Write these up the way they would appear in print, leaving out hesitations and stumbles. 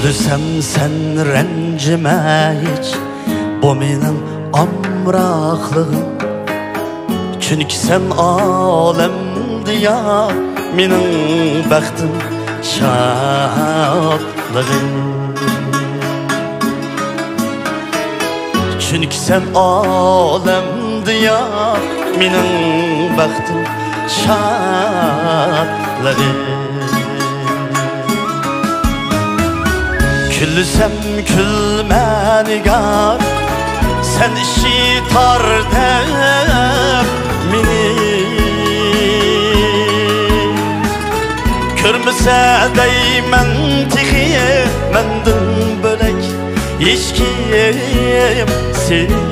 Küldüsem sen rencime hiç, bu menin amraklığım. Çünkü sen alemdi ya, menin baxtım, şadlığım. Çünkü sen alemdi ya, menin baxtım, şadlığım. Küllüsem külme nigar, sen işitar dep meni. Körmüse deymen tixi, mendin bölek hiç kim seni.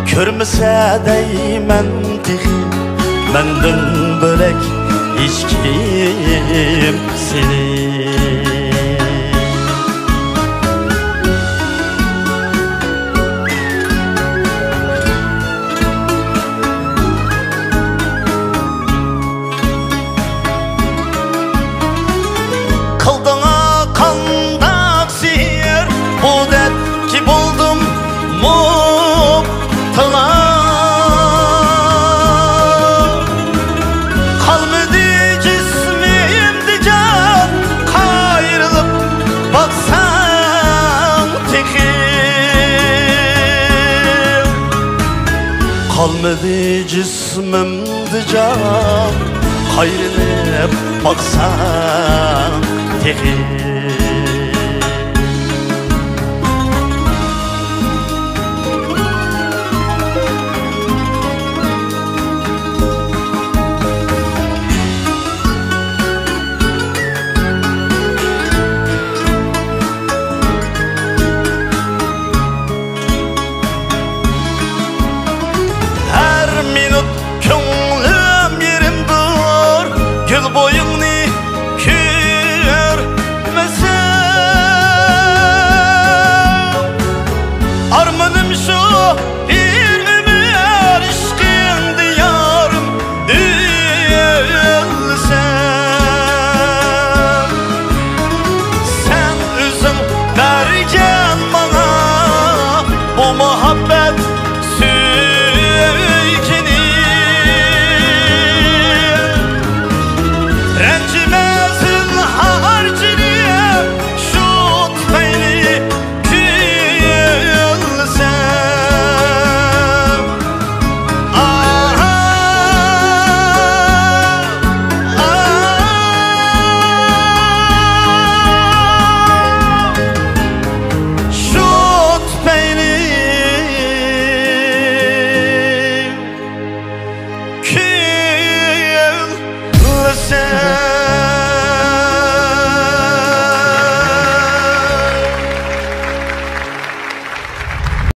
Körmüse deymen tixi, mendin bölek hiç kim seni. Kıldığına kandak sihir, bu det ki buldum mutla. Kalmadı cismimde can, hayırlıp baksan tekin.